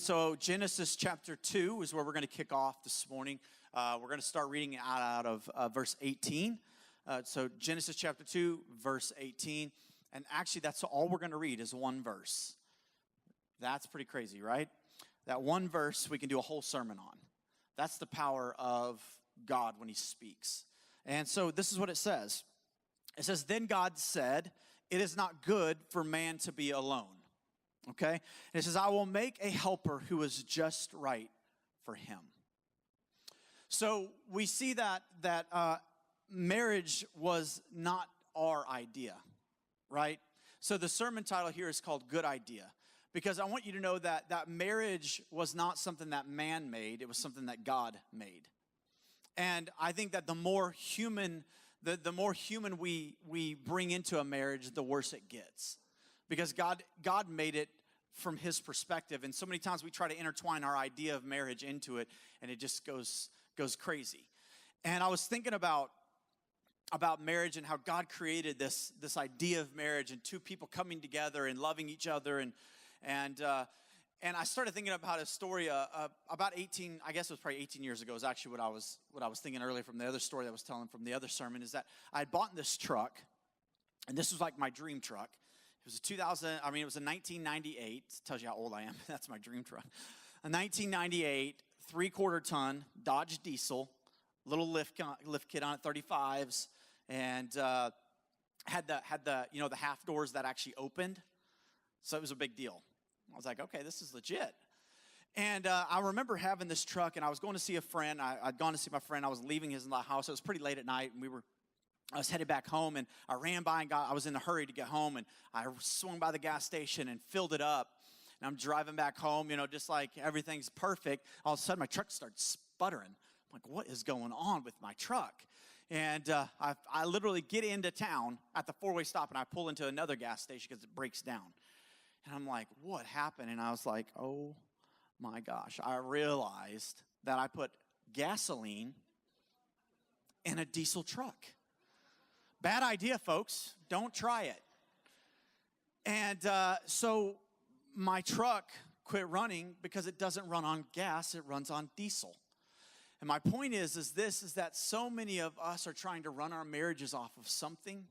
So Genesis chapter 2 is where we're going to kick off this morning. We're going to start reading out of verse 18. So Genesis chapter 2, verse 18. And actually, that's all we're going to read is one verse. That's pretty crazy, right? That one verse we can do a whole sermon on. That's the power of God when he speaks. And so this is what it says. It says, then God said, it is not good for man to be alone. Okay? And it says, I will make a helper who is just right for him. So we see that marriage was not our idea, right? So the sermon title here is called Good Idea. Because I want you to know that marriage was not something that man made. It was something that God made. And I think that the more human we bring into a marriage, the worse it gets. Because God made it from his perspective. And so many times we try to intertwine our idea of marriage into it, and it just goes crazy. And I was thinking about marriage and how God created this idea of marriage and two people coming together and loving each other. And I started thinking about a story about 18, I guess it was probably 18 years ago, is actually what I was thinking earlier from the other story that I was telling from the other sermon, is that I had bought this truck, and this was like my dream truck. It was it was a 1998. Tells you how old I am. That's my dream truck. A 1998 3/4 ton Dodge diesel, little lift kit on it, 35s, and had the the half doors that actually opened. So it was a big deal. I was like, okay, this is legit. And I remember having this truck, and I was going to see a friend. I'd gone to see my friend. I was leaving his house. It was pretty late at night, and I was headed back home, and I ran by and I was in a hurry to get home, and I swung by the gas station and filled it up. And I'm driving back home, just like everything's perfect. All of a sudden, my truck starts sputtering. I'm like, what is going on with my truck? And I literally get into town at the four-way stop, and I pull into another gas station because it breaks down. And I'm like, what happened? And I was like, oh my gosh. I realized that I put gasoline in a diesel truck. Bad idea, folks. Don't try it. And so my truck quit running because it doesn't run on gas. It runs on diesel. And my point is that so many of us are trying to run our marriages off of something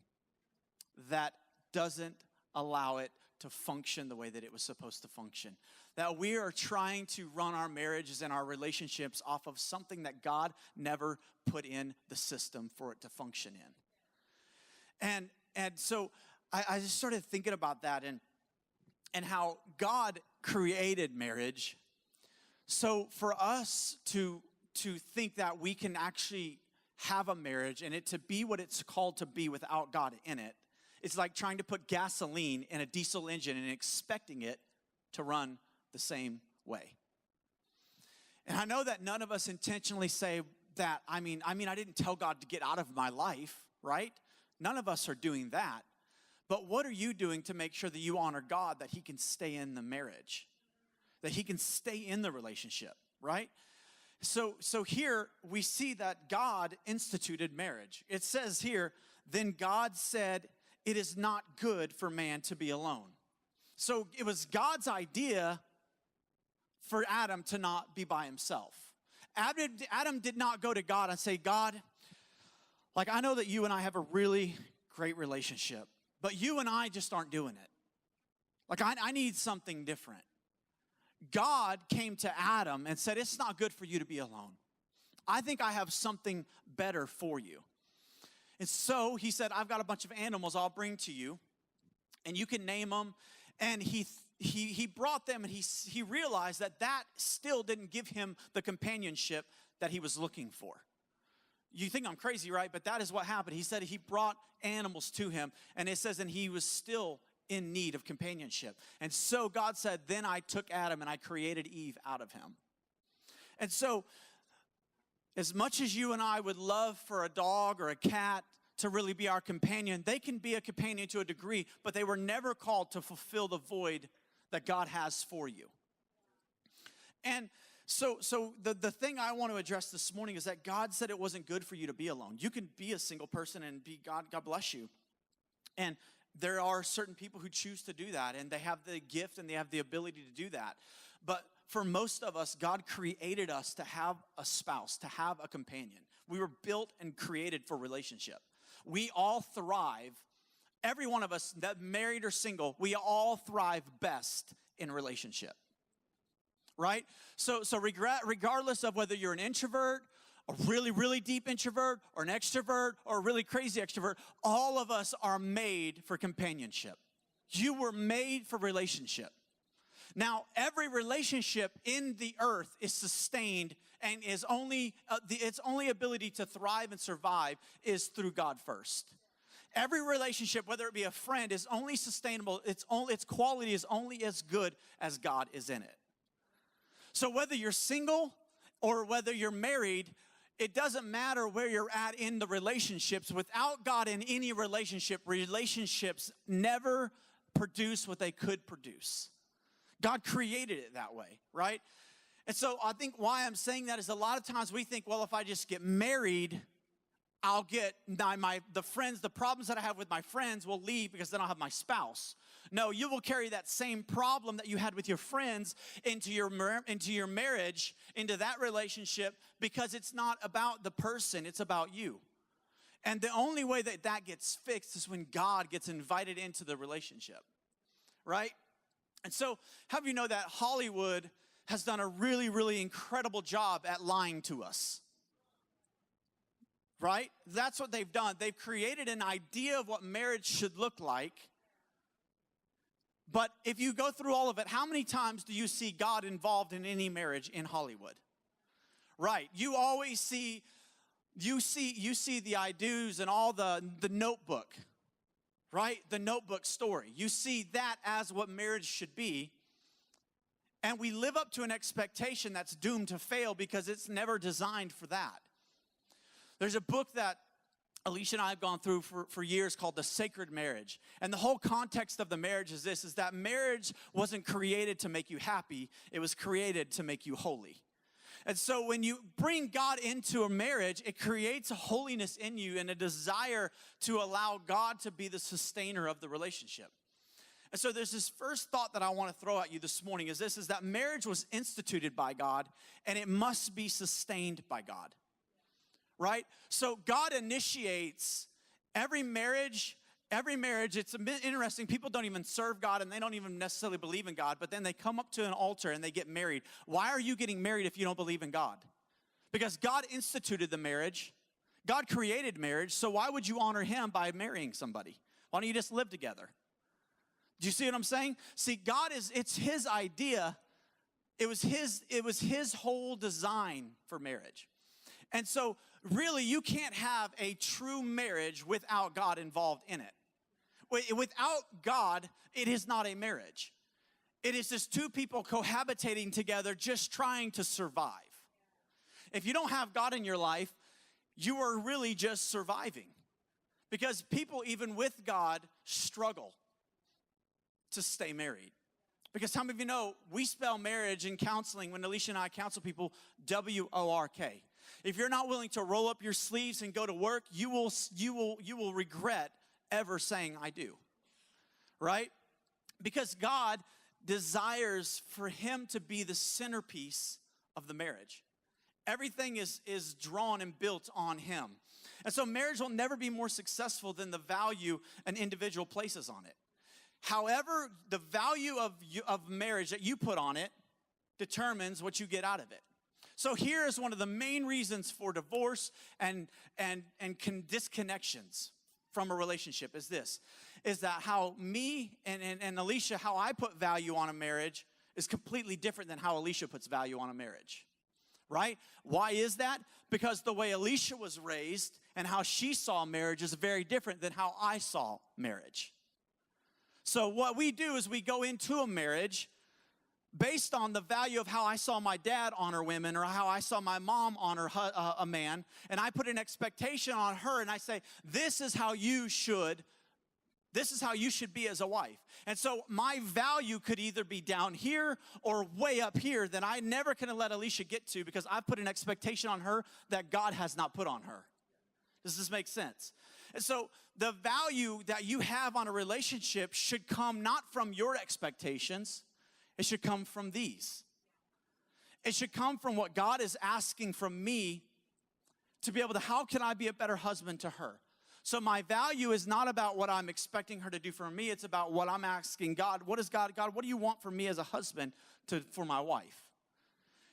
that doesn't allow it to function the way that it was supposed to function. That we are trying to run our marriages and our relationships off of something that God never put in the system for it to function in. And so I just started thinking about that and how God created marriage. So for us to think that we can actually have a marriage and it to be what it's called to be without God in it, it's like trying to put gasoline in a diesel engine and expecting it to run the same way. And I know that none of us intentionally say that. I mean, I didn't tell God to get out of my life, right? None of us are doing that. But what are you doing to make sure that you honor God, that he can stay in the marriage, that he can stay in the relationship, right? So here we see that God instituted marriage. It says here, then God said, it is not good for man to be alone. So it was God's idea for Adam to not be by himself. Adam did not go to God and say, God, like I know that you and I have a really great relationship, but you and I just aren't doing it. Like I need something different. God came to Adam and said, it's not good for you to be alone. I think I have something better for you. And so he said, I've got a bunch of animals I'll bring to you, and you can name them. And he brought them, and he realized that still didn't give him the companionship that he was looking for. You think I'm crazy, right? But that is what happened. He said he brought animals to him, and it says, and he was still in need of companionship. And so God said, then I took Adam and I created Eve out of him. And so as much as you and I would love for a dog or a cat to really be our companion, they can be a companion to a degree, but they were never called to fulfill the void that God has for you. And so the thing I want to address this morning is that God said it wasn't good for you to be alone. You can be a single person and be God bless you. And there are certain people who choose to do that, and they have the gift and they have the ability to do that. But for most of us, God created us to have a spouse, to have a companion. We were built and created for relationship. We all thrive, every one of us, that married or single, we all thrive best in relationship, right? So regardless of whether you're an introvert, a really, really deep introvert, or an extrovert, or a really crazy extrovert, all of us are made for companionship. You were made for relationship. Now, every relationship in the earth is sustained and is only its only ability to thrive and survive is through God first. Every relationship, whether it be a friend, is only sustainable. Its quality is only as good as God is in it. So whether you're single or whether you're married, it doesn't matter where you're at in the relationships. Without God in any relationship, relationships never produce what they could produce. God created it that way, right? And so I think why I'm saying that is a lot of times we think, well, if I just get married, I'll get the problems that I have with my friends will leave because then I'll have my spouse. No, you will carry that same problem that you had with your friends into your marriage, into that relationship, because it's not about the person, it's about you. And the only way that that gets fixed is when God gets invited into the relationship, right? And so, how do you know that Hollywood has done a really, really incredible job at lying to us? Right? That's what they've done. They've created an idea of what marriage should look like. But if you go through all of it, how many times do you see God involved in any marriage in Hollywood? Right. You always see the I do's and all the Notebook, right? The Notebook story. You see that as what marriage should be. And we live up to an expectation that's doomed to fail because it's never designed for that. There's a book that Alisha and I have gone through for years called The Sacred Marriage. And the whole context of the marriage is this, is that marriage wasn't created to make you happy. It was created to make you holy. And so when you bring God into a marriage, it creates a holiness in you and a desire to allow God to be the sustainer of the relationship. And so there's this first thought that I want to throw at you this morning is this, is that marriage was instituted by God and it must be sustained by God. Right? So God initiates every marriage. It's a bit interesting. People don't even serve God and they don't even necessarily believe in God, but then they come up to an altar and they get married. Why are you getting married if you don't believe in God? Because God instituted the marriage. God created marriage, so why would you honor him by marrying somebody? Why don't you just live together? Do you see what I'm saying? See, it's his idea. It was his whole design for marriage. And so, really, you can't have a true marriage without God involved in it. Without God, it is not a marriage. It is just two people cohabitating together, just trying to survive. If you don't have God in your life, you are really just surviving. Because people, even with God, struggle to stay married. Because how many of you know, we spell marriage in counseling, when Alisha and I counsel people, W-O-R-K. If you're not willing to roll up your sleeves and go to work, you will regret ever saying I do, right? Because God desires for him to be the centerpiece of the marriage. Everything is drawn and built on him. And so marriage will never be more successful than the value an individual places on it. However, the value of marriage that you put on it determines what you get out of it. So here is one of the main reasons for divorce and disconnections from a relationship is this, is that how me and Alisha, how I put value on a marriage is completely different than how Alisha puts value on a marriage, right? Why is that? Because the way Alisha was raised and how she saw marriage is very different than how I saw marriage. So what we do is we go into a marriage based on the value of how I saw my dad honor women or how I saw my mom honor a man, and I put an expectation on her, and I say, this is how you should be as a wife. And so my value could either be down here or way up here that I never can let Alisha get to because I put an expectation on her that God has not put on her. Does this make sense? And so the value that you have on a relationship should come not from your expectations. It should come from these. It should come from what God is asking from me to be able to, how can I be a better husband to her? So my value is not about what I'm expecting her to do for me. It's about what I'm asking God. What do you want from me as a husband for my wife?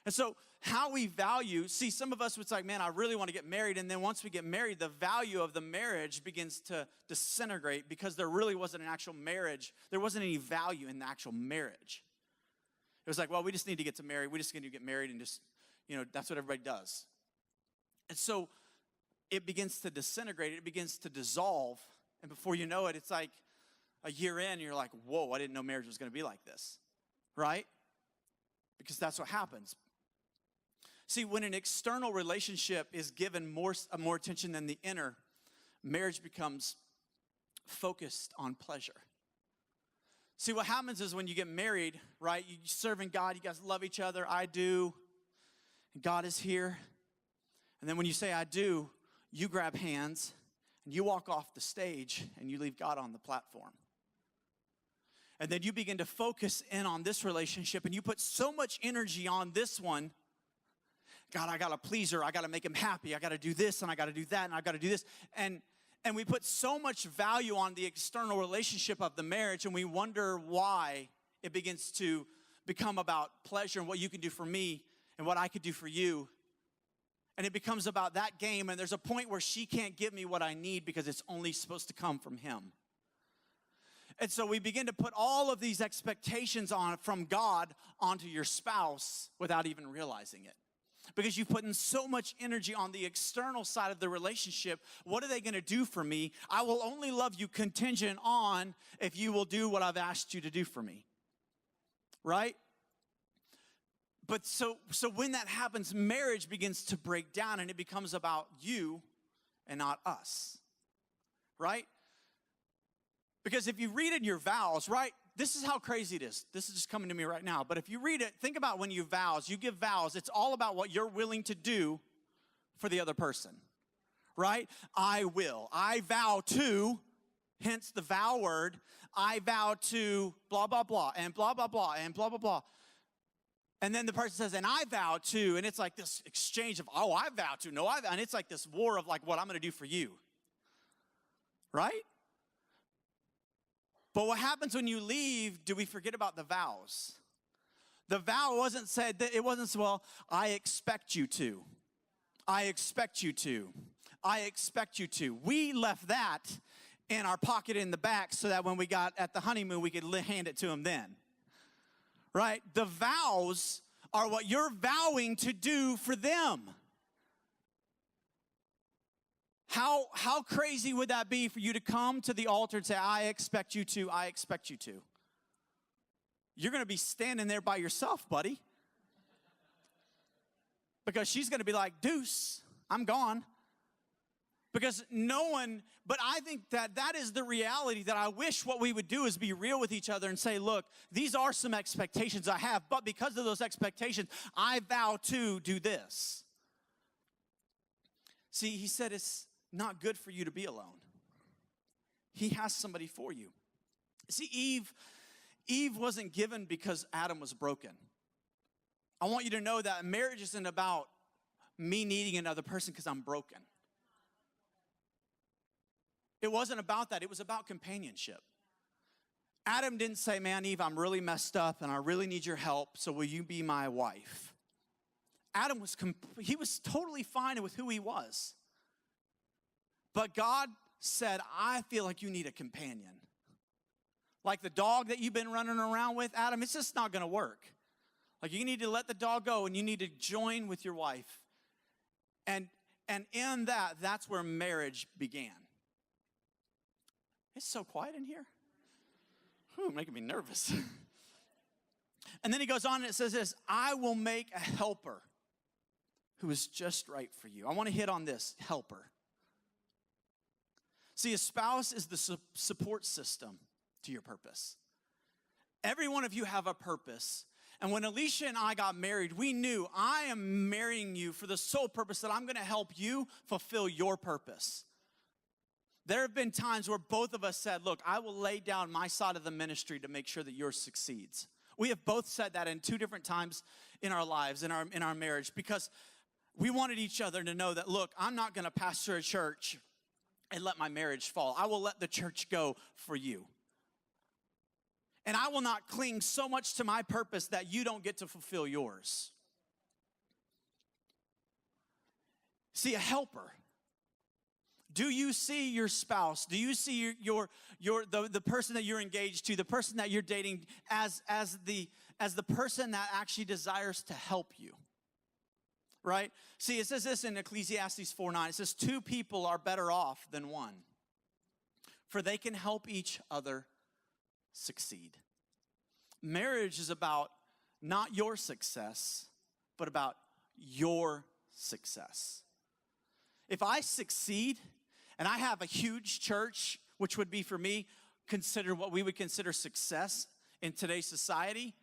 And so how we value, see, some of us, it's like, man, I really want to get married. And then once we get married, the value of the marriage begins to disintegrate because there really wasn't an actual marriage. There wasn't any value in the actual marriage. It was like, well, we just need to get married. We just need to get married and just, that's what everybody does. And so it begins to disintegrate. It begins to dissolve. And before you know it, it's like a year in, and you're like, whoa, I didn't know marriage was going to be like this, right? Because that's what happens. See, when an external relationship is given more attention than the inner, marriage becomes focused on pleasure. See, what happens is when you get married, right, you're serving God, you guys love each other, I do, and God is here. And then when you say I do, you grab hands, and you walk off the stage, and you leave God on the platform. And then you begin to focus in on this relationship, and you put so much energy on this one. God, I got to please her. I got to make him happy. I got to do this, and I got to do that, and I got to do this. And we put so much value on the external relationship of the marriage, and we wonder why it begins to become about pleasure and what you can do for me and what I could do for you. And it becomes about that game, and there's a point where she can't give me what I need because it's only supposed to come from him. And so we begin to put all of these expectations from God onto your spouse without even realizing it. Because you've put in so much energy on the external side of the relationship. What are they going to do for me? I will only love you contingent on if you will do what I've asked you to do for me. Right? But so when that happens, marriage begins to break down, and it becomes about you and not us. Right? Because if you read in your vows, right? This is how crazy it is. This is just coming to me right now. But if you read it, think about when you give vows, it's all about what you're willing to do for the other person, right? I will. I vow to, hence the vow word, I vow to blah, blah, blah, and blah, blah, blah, and blah, blah, blah. And then the person says, and I vow to, and it's like this exchange of, oh, I vow to, no, I vow, and it's like this war of like what I'm going to do for you, right? But what happens when you leave, do we forget about the vows? The vow wasn't said, it wasn't, well, I expect you to. I expect you to. I expect you to. We left that in our pocket in the back so that when we got at the honeymoon, we could hand it to him then. Right? The vows are what you're vowing to do for them. How crazy would that be for you to come to the altar and say, I expect you to, I expect you to? You're going to be standing there by yourself, buddy. Because she's going to be like, deuce, I'm gone. Because but I think that is the reality that I wish what we would do is be real with each other and say, look, these are some expectations I have, but because of those expectations, I vow to do this. See, he said it's not good for you to be alone. He has somebody for you. See, Eve wasn't given because Adam was broken. I want you to know that marriage isn't about me needing another person because I'm broken. It wasn't about that. It was about companionship. Adam didn't say, man, Eve, I'm really messed up and I really need your help, so will you be my wife? Adam was totally fine with who he was. But God said, I feel like you need a companion. Like the dog that you've been running around with, Adam, it's just not going to work. Like you need to let the dog go and you need to join with your wife. And in that's where marriage began. It's so quiet in here. Making me nervous. And then he goes on and it says this, I will make a helper who is just right for you. I want to hit on this, helper. See, a spouse is the support system to your purpose. Every one of you have a purpose. And when Alisha and I got married, we knew I am marrying you for the sole purpose that I'm going to help you fulfill your purpose. There have been times where both of us said, look, I will lay down my side of the ministry to make sure that yours succeeds. We have both said that in two different times in our lives, in our marriage, because we wanted each other to know that, look, I'm not going to pastor a church and let my marriage fall. I will let the church go for you. And I will not cling so much to my purpose that you don't get to fulfill yours. See, a helper. Do you see your spouse? Do you see the person that you're engaged to, the person that you're dating as the person that actually desires to help you? Right? See, it says this in Ecclesiastes 4:9. It says, 2 people are better off than one, for they can help each other succeed. Marriage is about not your success, but about your success. If I succeed and I have a huge church, which would be for me consider what we would consider success in today's society,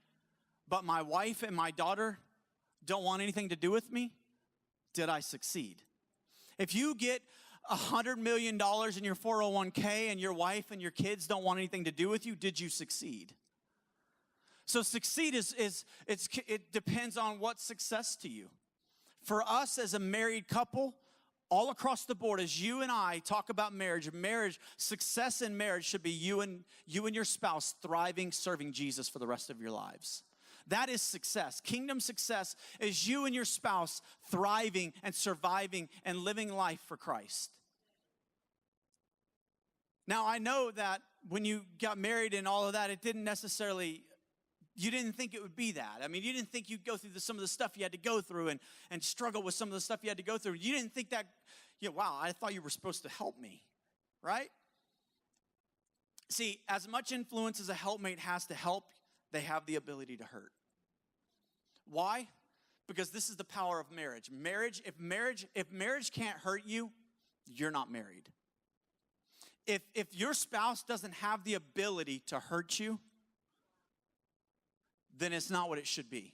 but my wife and my daughter don't want anything to do with me, did I succeed? If you get $100 million in your 401k and your wife and your kids don't want anything to do with you, did you succeed? So succeed it depends on what's success to you. For us as a married couple, all across the board, as you and I talk about marriage, success in marriage should be you and your spouse thriving, serving Jesus for the rest of your lives. That is success. Kingdom success is you and your spouse thriving and surviving and living life for Christ. Now, I know that when you got married and all of that, it didn't necessarily, you didn't think it would be that. I mean, you didn't think you'd go through some of the stuff you had to go through and struggle with some of the stuff you had to go through. You didn't think that, wow, I thought you were supposed to help me, right? See, as much influence as a helpmate has to help, they have the ability to hurt. Why? Because this is the power of marriage. If marriage can't hurt you, you're not married. If your spouse doesn't have the ability to hurt you, then it's not what it should be.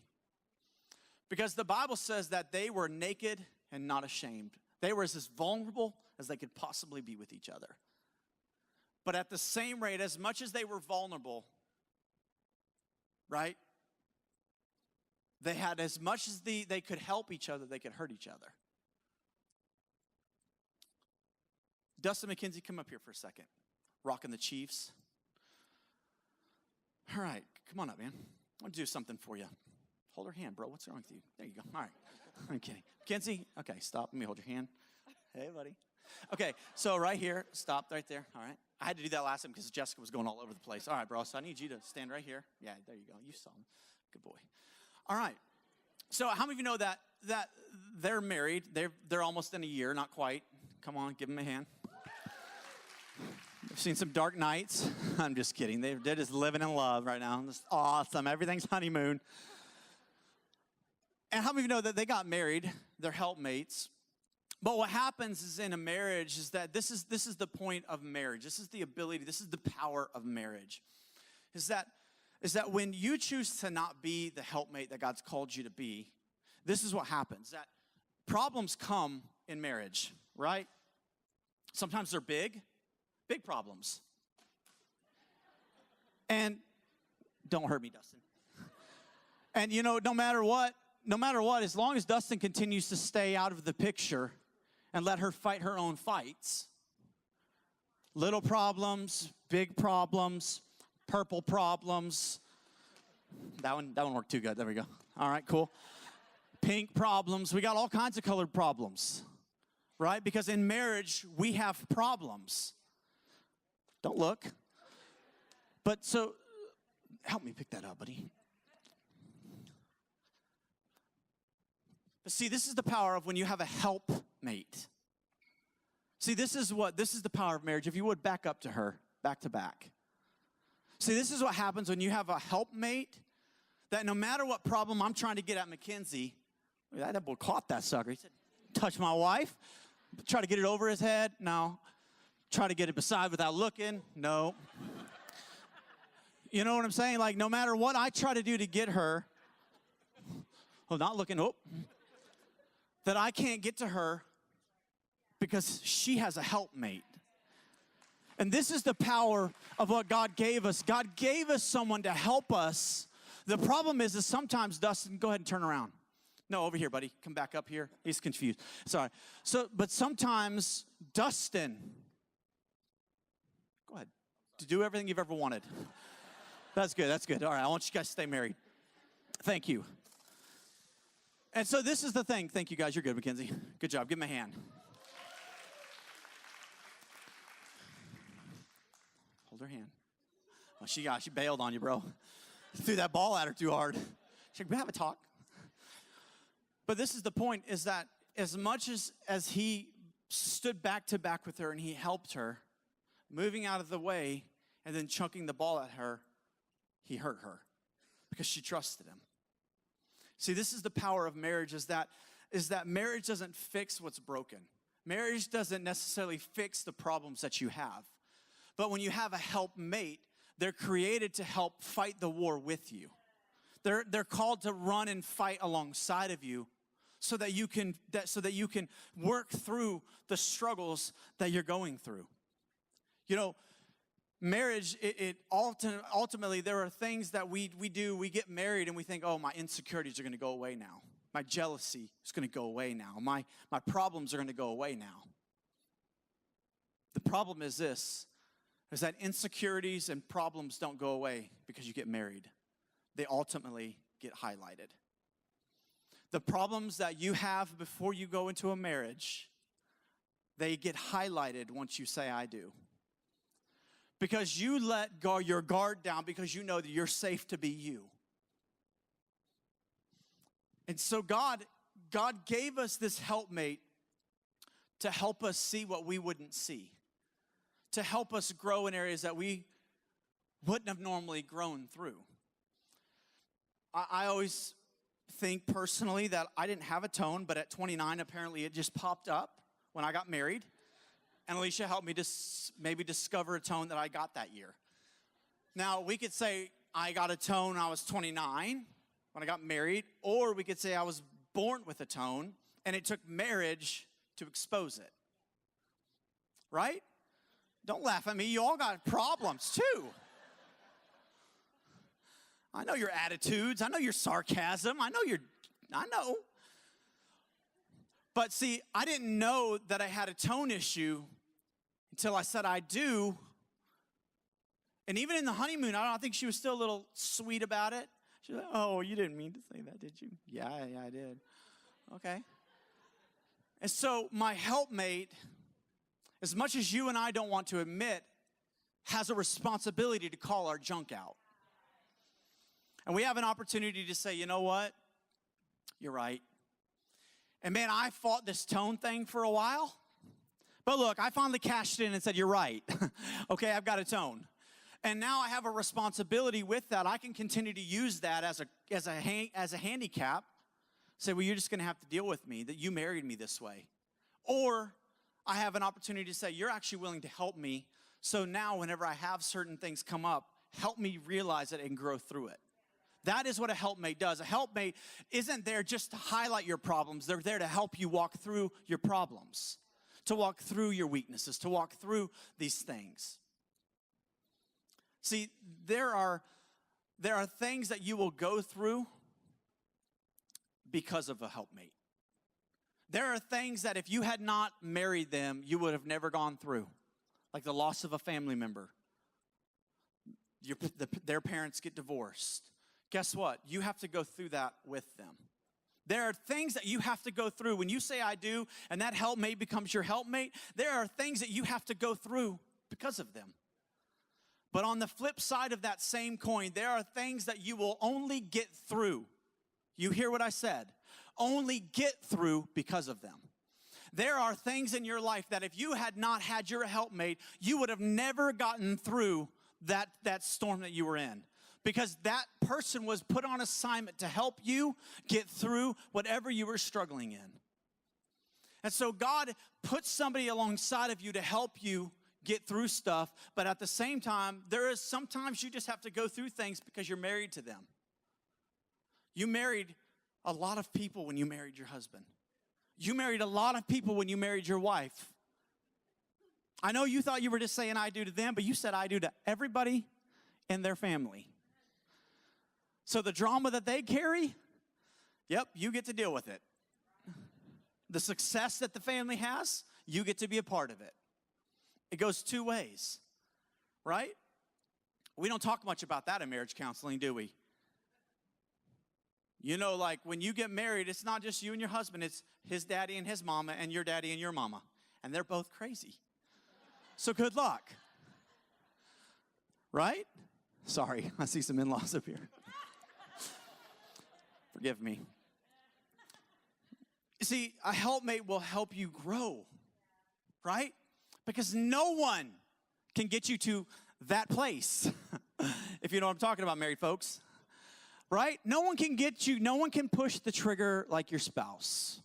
Because the Bible says that they were naked and not ashamed. They were as vulnerable as they could possibly be with each other. But at the same rate, as much as they were vulnerable, right? They had as much as they could help each other, they could hurt each other. Dustin McKenzie, come up here for a second. Rocking the Chiefs. All right, come on up, man. I want to do something for you. Hold her hand, bro. What's wrong with you? There you go. All right. I'm kidding. Kenzie, okay, stop. Let me hold your hand. Hey, buddy. Okay, so right here. Stop right there. All right. I had to do that last time because Jessica was going all over the place. All right, bro. So I need you to stand right here. Yeah, there you go. You saw him. Good boy. All right. So how many of you know that they're married? They're almost in a year. Not quite. Come on, give them a hand. I've seen some dark nights. I'm just kidding. They're just living in love right now. It's awesome. Everything's honeymoon. And how many of you know that they got married? They're helpmates. But what happens is in a marriage is that this is the point of marriage. This is the ability. This is the power of marriage. Is that when you choose to not be the helpmate that God's called you to be, this is what happens. That problems come in marriage, right? Sometimes they're big problems. And don't hurt me, Dustin. And no matter what, as long as Dustin continues to stay out of the picture and let her fight her own fights, little problems, big problems, purple problems. That one worked too good. There we go. All right, cool. Pink problems. We got all kinds of colored problems, right? Because in marriage, we have problems. Don't look. But so, help me pick that up, buddy. But see, this is the power of when you have a helpmate. See, this is the power of marriage. If you would back up to her, back to back. See, this is what happens when you have a helpmate that no matter what problem I'm trying to get at Mackenzie, that boy caught that sucker. He said, touch my wife, try to get it over his head. No. Try to get it beside without looking. No. You know what I'm saying? Like, no matter what I try to do to get her, not looking, that I can't get to her because she has a helpmate. And this is the power of what God gave us. God gave us someone to help us The problem is sometimes, Dustin, go ahead and turn around. No, over here, buddy. Come back up here. He's confused. Sorry. But sometimes, Dustin, go ahead. To do everything you've ever wanted. That's good. That's good. All right. I want you guys to stay married. Thank you. And so this is the thing. Thank you, guys. You're good, Mackenzie. Good job. Give him a hand. Hold her hand. Oh, she bailed on you, bro. Threw that ball at her too hard. She's like, we have a talk. But this is the point, is that as much as he stood back to back with her and he helped her, moving out of the way and then chunking the ball at her, he hurt her because she trusted him. See, this is the power of marriage, is that marriage doesn't fix what's broken. Marriage doesn't necessarily fix the problems that you have. But when you have a helpmate, they're created to help fight the war with you. They're called to run and fight alongside of you so that you can work through the struggles that you're going through. You know, marriage, it ultimately, there are things that we do. We get married and we think, oh, my insecurities are going to go away now. My jealousy is going to go away now. My problems are going to go away now. The problem is this, is that insecurities and problems don't go away because you get married. They ultimately get highlighted. The problems that you have before you go into a marriage, they get highlighted once you say, I do. Because you let your guard down because you know that you're safe to be you. And so God gave us this helpmate to help us see what we wouldn't see. To help us grow in areas that we wouldn't have normally grown through. I always think personally that I didn't have a tone, but at 29, apparently it just popped up when I got married. And Alisha helped me to maybe discover a tone that I got that year. Now, we could say I got a tone when I was 29 when I got married, or we could say I was born with a tone, and it took marriage to expose it. Right? Don't laugh at me. You all got problems, too. I know your attitudes. I know your sarcasm. I know. But see, I didn't know that I had a tone issue until I said I do. And even in the honeymoon, I think she was still a little sweet about it. She was like, oh, you didn't mean to say that, did you? Yeah, I did. Okay. And so my helpmate, as much as you and I don't want to admit, has a responsibility to call our junk out. And we have an opportunity to say, you know what? You're right. And man, I fought this tone thing for a while. But look, I finally cashed in and said, you're right. Okay, I've got a tone. And now I have a responsibility with that. I can continue to use that as a handicap. Say, well, you're just going to have to deal with me, that you married me this way. Or I have an opportunity to say, you're actually willing to help me. So now whenever I have certain things come up, help me realize it and grow through it. That is what a helpmate does. A helpmate isn't there just to highlight your problems. They're there to help you walk through your problems, to walk through your weaknesses, to walk through these things. See, there are things that you will go through because of a helpmate. There are things that if you had not married them, you would have never gone through, like the loss of a family member. Their parents get divorced. Guess what? You have to go through that with them. There are things that you have to go through. When you say I do, and that helpmate becomes your helpmate, there are things that you have to go through because of them. But on the flip side of that same coin, there are things that you will only get through. You hear what I said? Only get through because of them. There are things in your life that if you had not had your helpmate, you would have never gotten through that storm that you were in. Because that person was put on assignment to help you get through whatever you were struggling in. And so God puts somebody alongside of you to help you get through stuff, but at the same time, there is sometimes you just have to go through things because you're married to them. You married a lot of people when you married your husband. You married a lot of people when you married your wife. I know you thought you were just saying I do to them, but you said I do to everybody in their family. So the drama that they carry, yep, you get to deal with it. The success that the family has, you get to be a part of it. It goes two ways, right? We don't talk much about that in marriage counseling, do we? You know, like when you get married, it's not just you and your husband. It's his daddy and his mama and your daddy and your mama. And they're both crazy. So good luck. Right? Sorry, I see some in-laws up here. Forgive me. See, a helpmate will help you grow, right? Because no one can get you to that place, if you know what I'm talking about, married folks, right? No one can get you, no one can push the trigger like your spouse.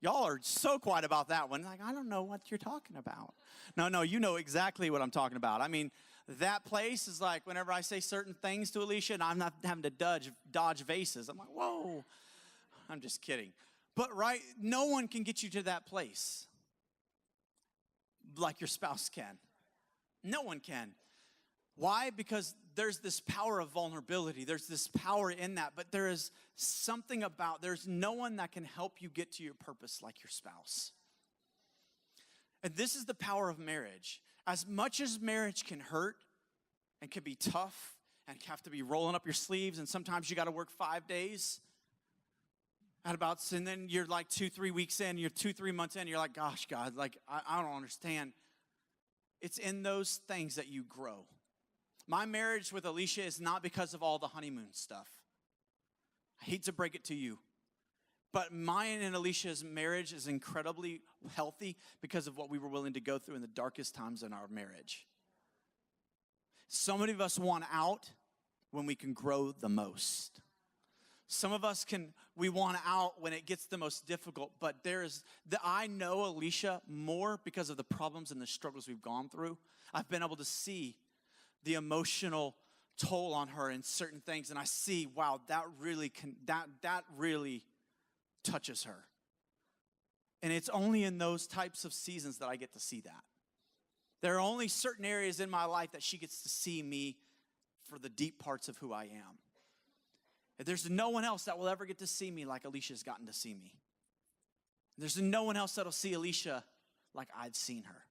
Y'all are so quiet about that one. Like, I don't know what you're talking about. No, you know exactly what I'm talking about. I mean, that place is like whenever I say certain things to Alisha and I'm not having to dodge vases. I'm like, whoa. I'm just kidding. But, right, no one can get you to that place like your spouse can. No one can. Why? Because there's this power of vulnerability. There's this power in that. But there is something about, there's no one that can help you get to your purpose like your spouse. And this is the power of marriage. As much as marriage can hurt and can be tough and have to be rolling up your sleeves, and sometimes you got to work 5 days, and then you're like 2-3 weeks in, you're 2-3 months in, you're like, gosh, God, like, I don't understand. It's in those things that you grow. My marriage with Alisha is not because of all the honeymoon stuff. I hate to break it to you. But mine and Alicia's marriage is incredibly healthy because of what we were willing to go through in the darkest times in our marriage. So many of us want out when we can grow the most. Some of us we want out when it gets the most difficult, but I know Alisha more because of the problems and the struggles we've gone through. I've been able to see the emotional toll on her in certain things, and I see, wow, that really touches her. And it's only in those types of seasons that I get to see that. There are only certain areas in my life that she gets to see me for the deep parts of who I am. There's no one else that will ever get to see me like Alicia's gotten to see me. There's no one else that'll see Alisha like I've seen her.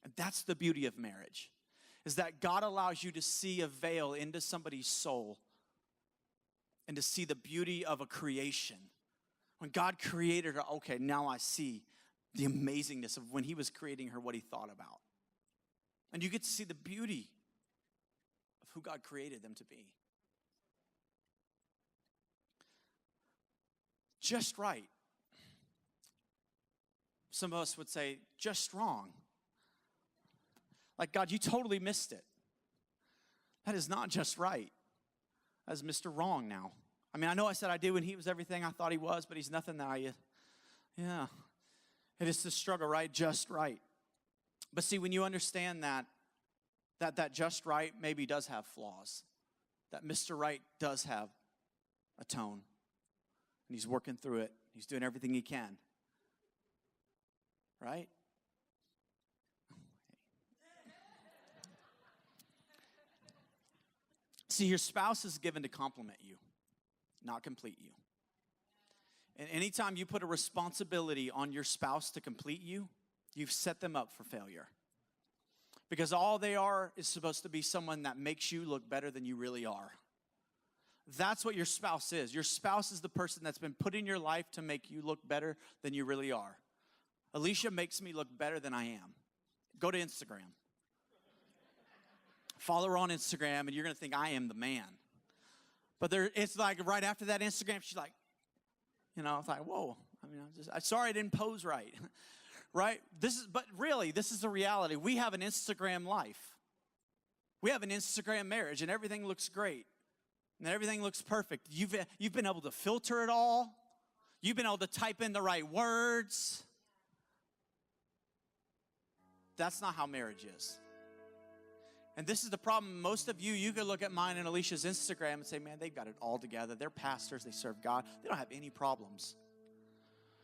And that's the beauty of marriage, is that God allows you to see a veil into somebody's soul and to see the beauty of a creation. When God created her, okay, now I see the amazingness of when he was creating her, what he thought about. And you get to see the beauty of who God created them to be. Just right. Some of us would say, just wrong. Like, God, you totally missed it. That is not just right. That is Mr. Wrong now. I mean, I know I said I did when he was everything I thought he was, but he's nothing that yeah. It is the struggle, right? Just right. But see, when you understand that just right maybe does have flaws, that Mr. Right does have a tone, and he's working through it. He's doing everything he can. Right? See, your spouse is given to compliment you, not complete you. And anytime you put a responsibility on your spouse to complete you, you've set them up for failure. Because all they are is supposed to be someone that makes you look better than you really are. That's what your spouse is. Your spouse is the person that's been put in your life to make you look better than you really are. Alisha makes me look better than I am. Go to Instagram. Follow her on Instagram, and you're going to think I am the man. But it's like right after that Instagram, she's like, it's like, whoa. I mean, I'm sorry I didn't pose right. Right? But really, this is the reality. We have an Instagram life. We have an Instagram marriage, and everything looks great. And everything looks perfect. You've been able to filter it all. You've been able to type in the right words. That's not how marriage is. And this is the problem. Most of you could look at mine and Alicia's Instagram and say, man, they've got it all together. They're pastors. They serve God. They don't have any problems.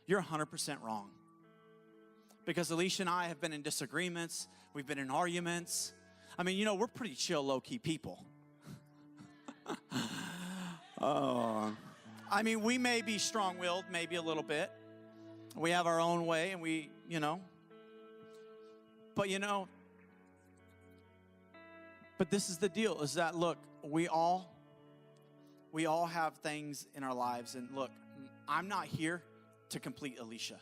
You're 100% wrong. Because Alisha and I have been in disagreements. We've been in arguments. I mean, we're pretty chill, low-key people. I mean, we may be strong-willed, maybe a little bit. We have our own way, and we, But, but this is the deal, is that, look, we all have things in our lives. And look, I'm not here to complete Alisha.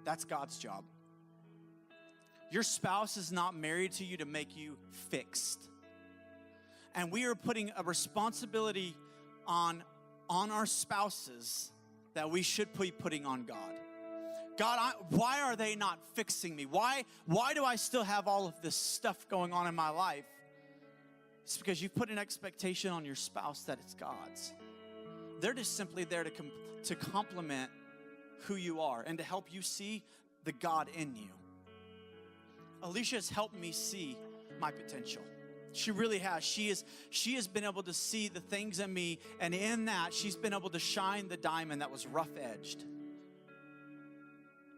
That's God's job. Your spouse is not married to you to make you fixed. And we are putting a responsibility on our spouses that we should be putting on God. God, why are they not fixing me? Why do I still have all of this stuff going on in my life? It's because you've put an expectation on your spouse that it's God's. They're just simply there to complement who you are and to help you see the God in you. Alisha has helped me see my potential. She really has. She has been able to see the things in me, and in that, she's been able to shine the diamond that was rough-edged,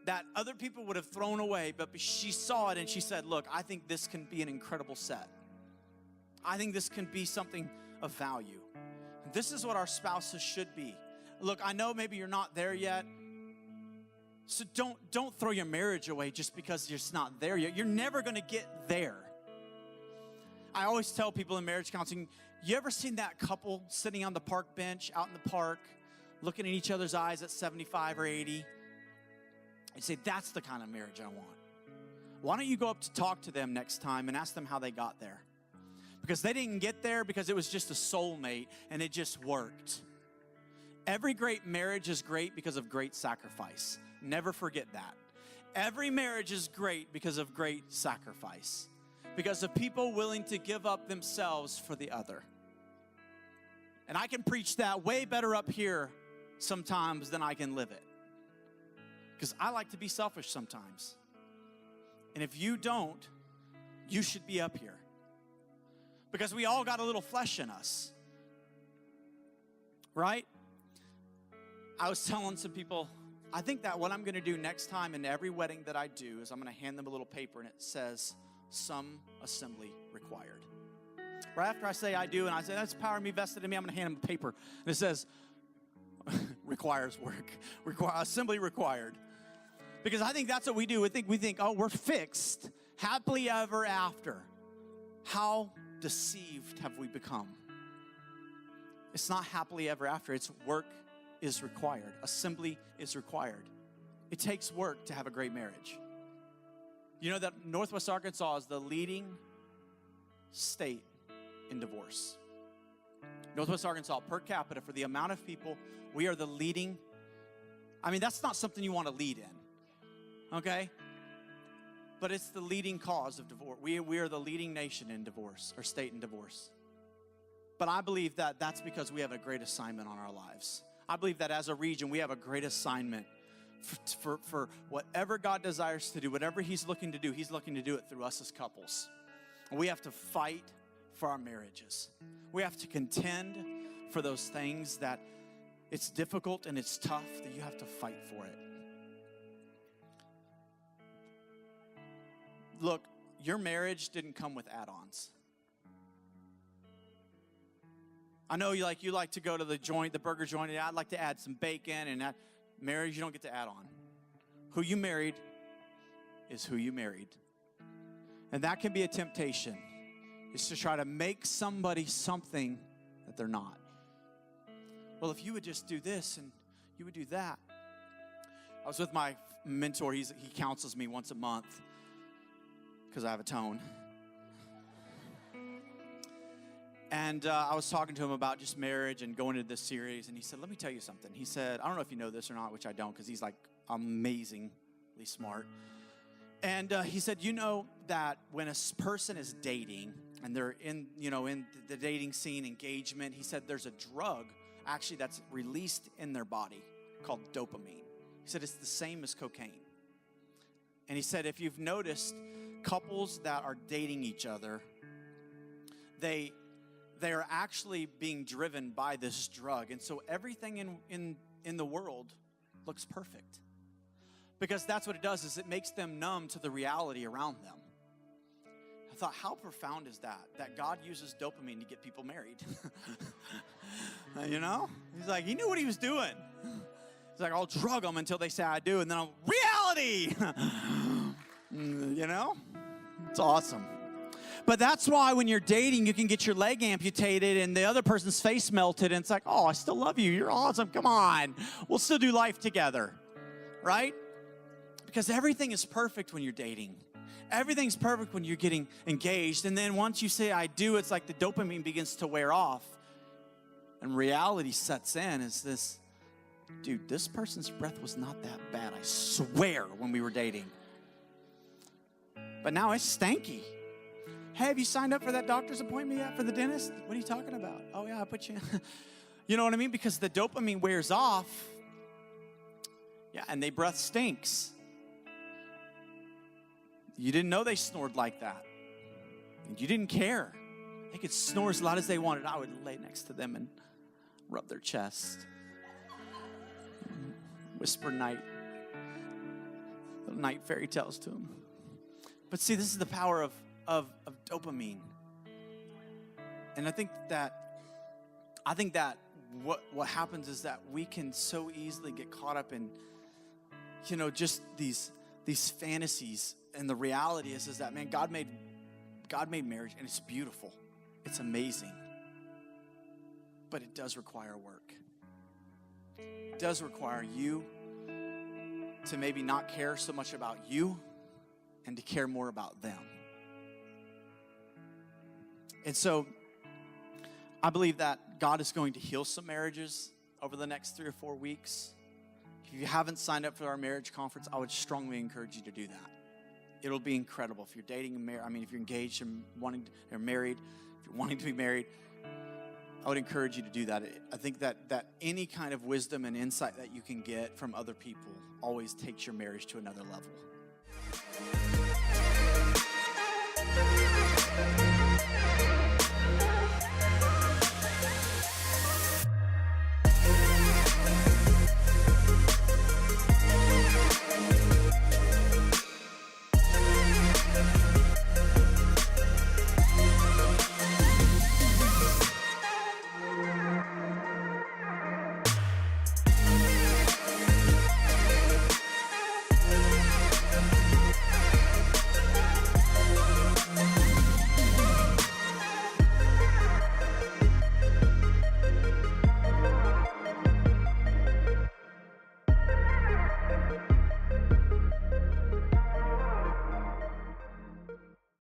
that other people would have thrown away, but she saw it and she said, look, I think this can be an incredible set. I think this can be something of value. This is what our spouses should be. Look, I know maybe you're not there yet. So don't throw your marriage away just because you're not there yet. You're never going to get there. I always tell people in marriage counseling, you ever seen that couple sitting on the park bench out in the park, looking in each other's eyes at 75 or 80? And say, that's the kind of marriage I want. Why don't you go up to talk to them next time and ask them how they got there? Because they didn't get there because it was just a soulmate and it just worked. Every great marriage is great because of great sacrifice. Never forget that. Every marriage is great because of great sacrifice. Because of people willing to give up themselves for the other. And I can preach that way better up here sometimes than I can live it. Because I like to be selfish sometimes. And if you don't, you should be up here. Because we all got a little flesh in us. Right? I was telling some people, I think that what I'm going to do next time in every wedding that I do is I'm going to hand them a little paper and it says, some assembly required. Right after I say I do and I say, that's power in me vested in me, I'm going to hand them a paper. And it says, requires work. Assembly required. Because I think that's what we do. We think, oh, we're fixed. Happily ever after. How deceived have we become? It's not happily ever after. It's work is required. Assembly is required. It takes work to have a great marriage. You know that Northwest Arkansas is the leading state in divorce. Northwest Arkansas, per capita, for the amount of people, we are the leading. I mean, that's not something you want to lead in, okay? But it's the leading cause of divorce. We are the leading nation in divorce, or state in divorce. But I believe that that's because we have a great assignment on our lives. I believe that as a region, we have a great assignment for whatever God desires to do, whatever He's looking to do it through us as couples. And we have to fight for our marriages. We have to contend for those things that it's difficult and it's tough, that you have to fight for it. Look, your marriage didn't come with add-ons. I know you like to go to the burger joint, and I'd like to add some bacon, and that marriage you don't get to add on. Who you married is who you married. And that can be a temptation, is to try to make somebody something that they're not. Well, if you would just do this and you would do that. I was with my mentor. He counsels me once a month because I have a tone. And I was talking to him about just marriage and going into this series. And he said, let me tell you something. He said, I don't know if you know this or not, which I don't, because he's like amazingly smart. And he said, you know that when a person is dating and they're in the dating scene, engagement, he said there's a drug actually that's released in their body called dopamine. He said it's the same as cocaine. And he said if you've noticed couples that are dating each other, they are actually being driven by this drug. And so everything in the world looks perfect. Because that's what it does, is it makes them numb to the reality around them. thought, how profound is that? That God uses dopamine to get people married. You know? He's like, he knew what he was doing. He's like, I'll drug them until they say I do, and then I'll, reality! You know? It's awesome. But that's why when you're dating, you can get your leg amputated and the other person's face melted, and it's like, oh, I still love you. You're awesome. Come on. We'll still do life together. Right? Because everything is perfect when you're dating. Everything's perfect when you're getting engaged. And then once you say I do, it's like the dopamine begins to wear off. And reality sets in. Is this, dude, this person's breath was not that bad, I swear, when we were dating. But now it's stanky. Hey, have you signed up for that doctor's appointment yet for the dentist? What are you talking about? Oh, yeah, I put you in. You know what I mean? Because the dopamine wears off. Yeah, and their breath stinks. You didn't know they snored like that. And you didn't care. They could snore as loud as they wanted. I would lay next to them and rub their chest. Whisper night fairy tales to them. But see, this is the power of dopamine. And I think that what happens is that we can so easily get caught up in, you know, just these fantasies. And the reality is that, man, God made marriage, and it's beautiful. It's amazing. But it does require work. It does require you to maybe not care so much about you and to care more about them. And so I believe that God is going to heal some marriages over the next 3 or 4 weeks. If you haven't signed up for our marriage conference, I would strongly encourage you to do that. It'll be incredible. If you're dating and married, if you're engaged and or married, if you're wanting to be married, I would encourage you to do that. I think that any kind of wisdom and insight that you can get from other people always takes your marriage to another level.